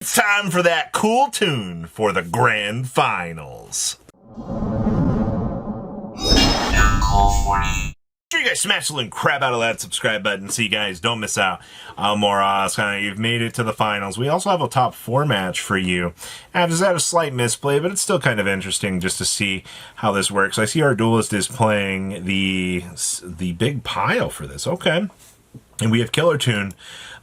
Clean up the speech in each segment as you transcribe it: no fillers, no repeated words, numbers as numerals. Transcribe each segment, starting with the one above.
It's time for that cool tune for the grand finals. Sure you guys smash the little crap out of that subscribe button so you guys don't miss out on more awesome. You've made it to the finals. We also have a top 4 match for you. I've just had a slight misplay, but it's still kind of interesting just to see how this works. I see our duelist is playing the big pile for this. Okay. And we have Killer Tune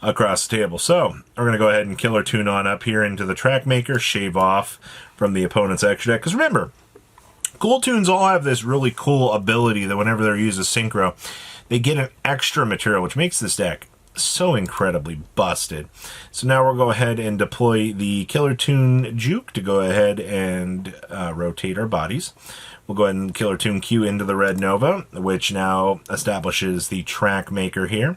across the table. So we're going to go ahead and Killer Tune on up here into the Track Maker, shave off from the opponent's extra deck. Because remember, Cool Tunes all have this really cool ability that whenever they're used as synchro, they get an extra material, which makes this deck so incredibly busted. So now we'll go ahead and deploy the Killer Tune Juke to go ahead and rotate our bodies. We'll go ahead and Killer Tune Q into the Red Nova, which now establishes the Track Maker here.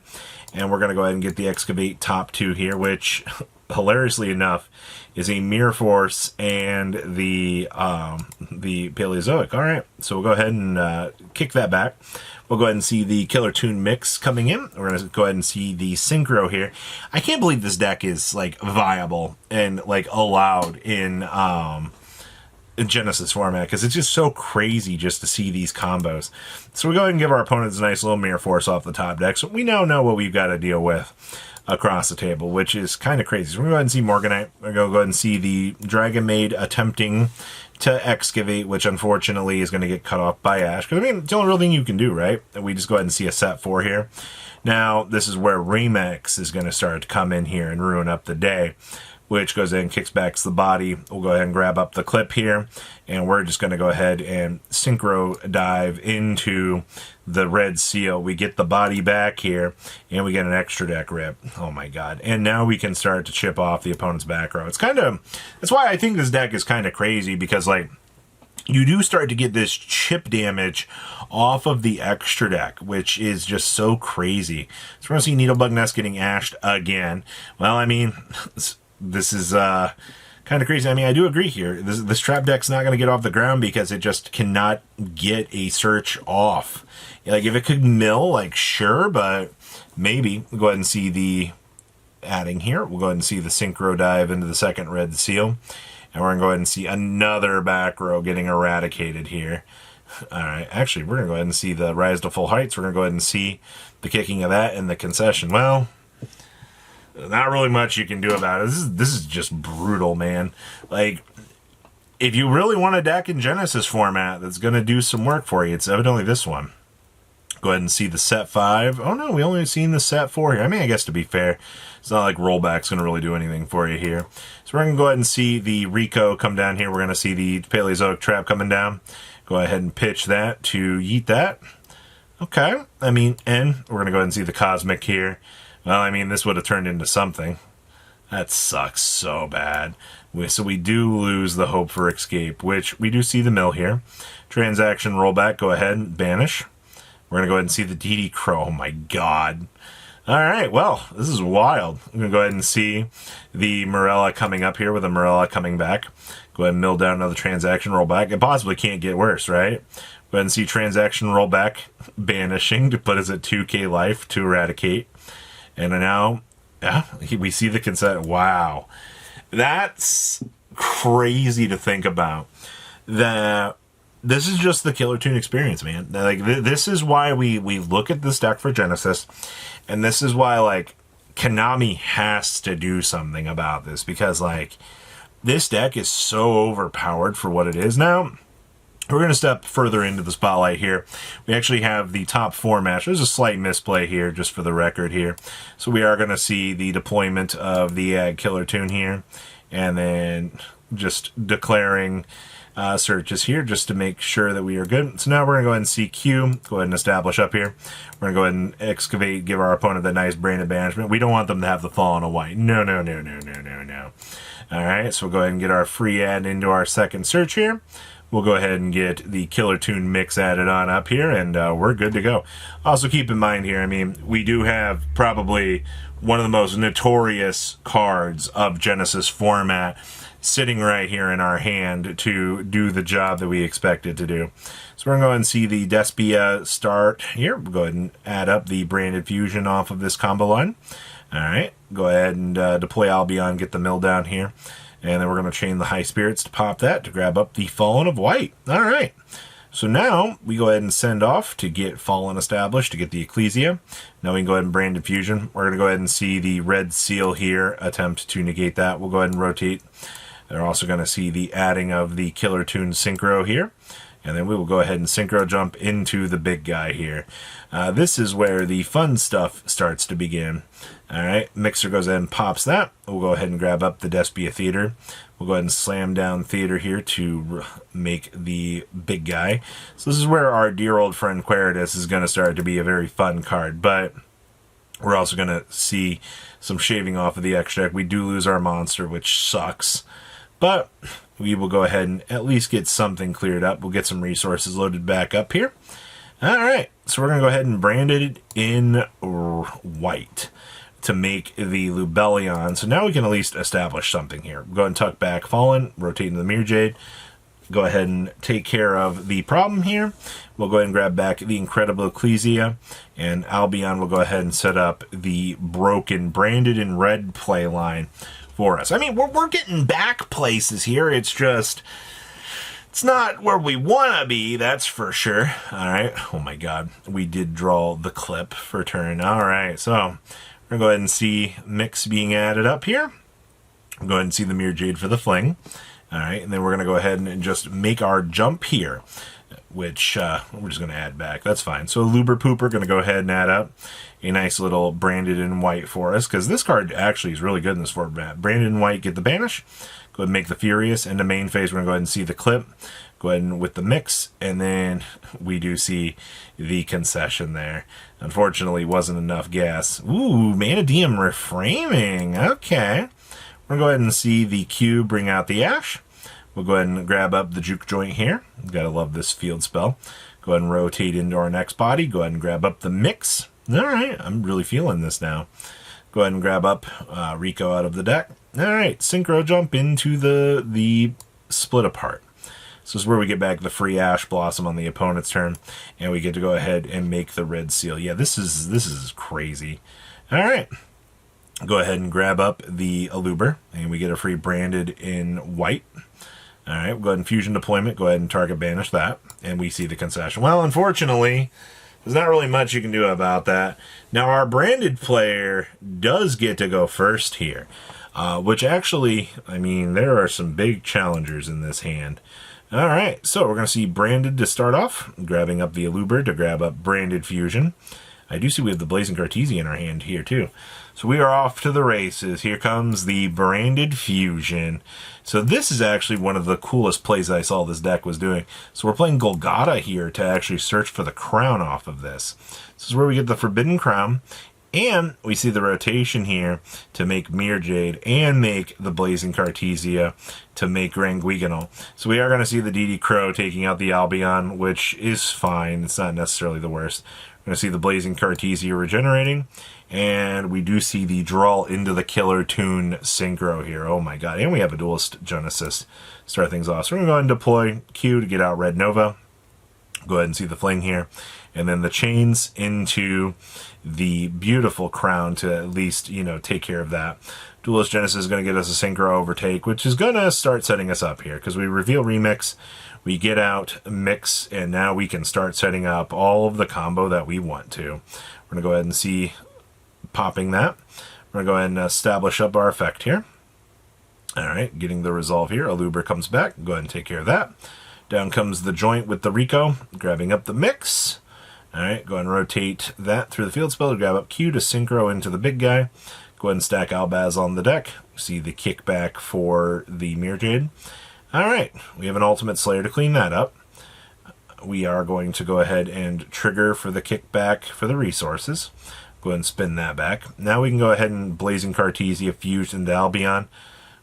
And we're going to go ahead and get the Excavate top 2 here, which, hilariously enough, is a Mirror Force and the Paleozoic. All right, so we'll go ahead and kick that back. We'll go ahead and see the Killer Tune mix coming in. We're going to go ahead and see the Synchro here. I can't believe this deck is, like, viable and, like, allowed in Genesis format, because it's just so crazy just to see these combos. So we go ahead and give our opponents a nice little Mirror Force off the top deck, so we now know what we've got to deal with across the table, which is kind of crazy. So we're going to go ahead and see Morganite. We're going to go ahead and see the Dragon Maid attempting to Excavate, which unfortunately is going to get cut off by Ash, because I mean, it's the only real thing you can do, right? And we just go ahead and see a set 4 here. Now, this is where Remix is going to start to come in here and ruin up the day, which goes in and kicks back the body. We'll go ahead and grab up the clip here, and we're just going to go ahead and synchro dive into the Red Seal. We get the body back here, and we get an extra deck rip. Oh my god. And now we can start to chip off the opponent's back row. That's why I think this deck is kind of crazy, because, like, you do start to get this chip damage off of the extra deck, which is just so crazy. So we're going to see Needlebug Nest getting ashed again. Well, I mean, this is kind of crazy. I mean, I do agree here. This trap deck's not going to get off the ground because it just cannot get a search off. Like, if it could mill, like, sure, but maybe. We'll go ahead and see the adding here. We'll go ahead and see the Synchro dive into the second Red Seal. And we're going to go ahead and see another back row getting eradicated here. All right, actually, we're going to go ahead and see the Rise to Full Heights. We're going to go ahead and see the kicking of that and the concession. Well, not really much you can do about it. This is just brutal, man. Like, if you really want a deck in Genesis format that's going to do some work for you, it's evidently this one. Go ahead and see the set 5. Oh no, we only seen the set 4 here. I mean, I guess to be fair, it's not like rollback's going to really do anything for you here. So we're going to go ahead and see the Rico come down here. We're going to see the Paleozoic Trap coming down. Go ahead and pitch that to yeet that. Okay, I mean, and we're going to go ahead and see the Cosmic here. Well, I mean, this would have turned into something. That sucks so bad. So we do lose the hope for escape, which we do see the mill here. Transaction rollback, go ahead and banish. We're going to go ahead and see the DD Crow. Oh my god. All right, well, this is wild. I'm going to go ahead and see the Morella coming up here with a Morella coming back. Go ahead and mill down another transaction rollback. It possibly can't get worse, right? Go ahead and see transaction rollback banishing to put us at 2k life to eradicate. And now, yeah, we see the consent. Wow. That's crazy to think about. That this is just the Killer Tune experience, man. Like, this is why we look at this deck for Genesis. And this is why, like, Konami has to do something about this. Because, like, this deck is so overpowered for what it is now. We're going to step further into the spotlight here. We actually have the top 4 match. There's a slight misplay here, just for the record here. So we are going to see the deployment of the Killer Tune here. And then just declaring searches here, just to make sure that we are good. So now we're going to go ahead and see Q. Go ahead and establish up here. We're going to go ahead and Excavate, give our opponent that nice Branded Banishment. We don't want them to have the Fall on a White. No, no, no, no, no, no, no. All right, so we'll go ahead and get our free add into our second search here. We'll go ahead and get the Killer Tune mix added on up here, and we're good to go. Also, keep in mind here, I mean, we do have probably one of the most notorious cards of Genesis format sitting right here in our hand to do the job that we expect it to do. So we're going to go ahead and see the Despia start here. We'll go ahead and add up the Branded Fusion off of this combo line. All right, go ahead and deploy Albion, get the mill down here. And then we're going to chain the High Spirits to pop that to grab up the Fallen of White. All right. So now we go ahead and send off to get Fallen established, to get the Ecclesia. Now we can go ahead and Branded Fusion. We're going to go ahead and see the Red Seal here, attempt to negate that. We'll go ahead and rotate. They're also going to see the adding of the Killer Tune Synchro here. And then we will go ahead and Synchro jump into the big guy here. This is where the fun stuff starts to begin. All right, Mixer goes ahead and pops that. We'll go ahead and grab up the Despia Theater. We'll go ahead and slam down Theater here to make the big guy. So this is where our dear old friend Queritus is going to start to be a very fun card. But we're also going to see some shaving off of the X deck. We do lose our monster, which sucks. But we will go ahead and at least get something cleared up. We'll get some resources loaded back up here. All right, so we're going to go ahead and brand it in white to make the Lubellion. So now we can at least establish something here. Go ahead and tuck back Fallen, rotate into the Mirror Jade. Go ahead and take care of the problem here. We'll go ahead and grab back the Incredible Ecclesia, and Albion will go ahead and set up the broken branded in red play line for us. I mean, we're getting back places here. It's just, it's not where we want to be, that's for sure. All right. Oh my God. We did draw the clip for turn. All right. So we're going to go ahead and see Mix being added up here. Go ahead and see the Mirror Jade for the fling. All right. And then we're going to go ahead and just make our jump here, which we're just going to add back. That's fine. So Luber Pooper going to go ahead and add up a nice little branded in white for us, because this card actually is really good in this format. Branded in white, get the banish. Go ahead and make the Furious. Into main phase, we're going to go ahead and see the clip. Go ahead and with the mix, and then we do see the concession there. Unfortunately, wasn't enough gas. Ooh, Manadium Reframing. Okay. We're going to go ahead and see the Q bring out the Ash. We'll go ahead and grab up the Juke Joint here. Gotta love this field spell. Go ahead and rotate into our next body. Go ahead and grab up the Mix. All right, I'm really feeling this now. Go ahead and grab up Rico out of the deck. All right, Synchro jump into the Split Apart. So this is where we get back the free Ash Blossom on the opponent's turn, and we get to go ahead and make the Red Seal. Yeah, this is crazy. All right. Go ahead and grab up the Aluber, and we get a free branded in white. All right, we'll go ahead and Fusion Deployment. Go ahead and target banish that, and we see the concession. Well, unfortunately, there's not really much you can do about that. Now, our branded player does get to go first here, which actually, I mean, there are some big challengers in this hand. All right, so we're going to see Branded to start off, grabbing up the Aluber to grab up Branded Fusion. I do see we have the Blazing Cartesia in our hand here, too. So we are off to the races. Here comes the Branded Fusion. So this is actually one of the coolest plays I saw this deck was doing. So we're playing Golgotha here to actually search for the crown off of this. This is where we get the Forbidden Crown. And we see the rotation here to make Mirror Jade and make the Blazing Cartesia to make Ranguignol. So we are going to see the DD Crow taking out the Albion, which is fine. It's not necessarily the worst. We're going to see the Blazing Cartesia regenerating. And we do see the draw into the Killer Tune Synchro here. Oh my God. And we have a Duelist Genesis to start things off. So we're going to go ahead and deploy Q to get out Red Nova. Go ahead and see the fling here. And then the chains into the beautiful crown to at least, you know, take care of that. Duelist Genesis is going to get us a Synchro Overtake, which is going to start setting us up here. Because we reveal Remix, we get out Mix, and now we can start setting up all of the combo that we want to. We're going to go ahead and see popping that. We're going to go ahead and establish up our effect here. All right, getting the resolve here. Aluber comes back. Go ahead and take care of that. Down comes the joint with the Rico, grabbing up the Mix. All right, go ahead and rotate that through the field spell to grab up Q to Synchro into the big guy. Go ahead and stack Albaz on the deck. See the kickback for the Mirror Jade. All right, we have an Ultimate Slayer to clean that up. We are going to go ahead and trigger for the kickback for the resources. Go ahead and spin that back. Now we can go ahead and Blazing Cartesia fuse into Albion,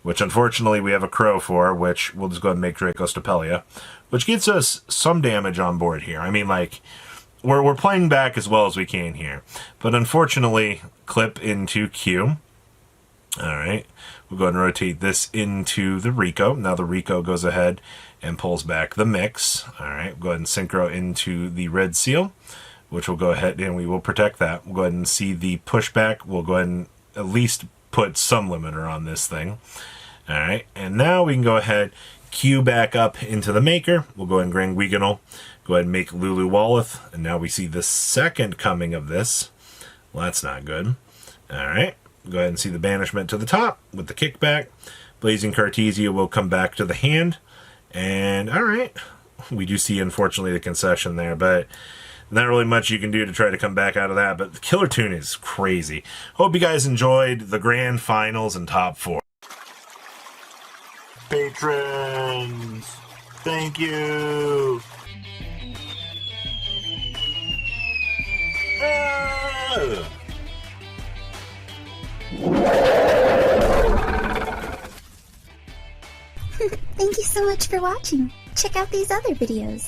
which unfortunately we have a Crow for, which we'll just go ahead and make Draco Stapelia, which gets us some damage on board here. I mean, like, we're playing back as well as we can here. But unfortunately, clip into Q. All right. We'll go ahead and rotate this into the Rico. Now the Rico goes ahead and pulls back the Mix. All right. Go ahead and Synchro into the Red Seal, which will go ahead and we will protect that. We'll go ahead and see the pushback. We'll go ahead and at least put some limiter on this thing. All right, and now we can go ahead, queue back up into the maker. We'll go ahead and Grand Guignol, go ahead and make Lulu Walleth, and now we see the second coming of this. Well, that's not good. All right, go ahead and see the banishment to the top with the kickback. Blazing Cartesia will come back to the hand, and all right, we do see, unfortunately, the concession there, but not really much you can do to try to come back out of that, but the Killer Toon is crazy. Hope you guys enjoyed the grand finals and top 4. Patrons, thank you. Thank you so much for watching. Check out these other videos.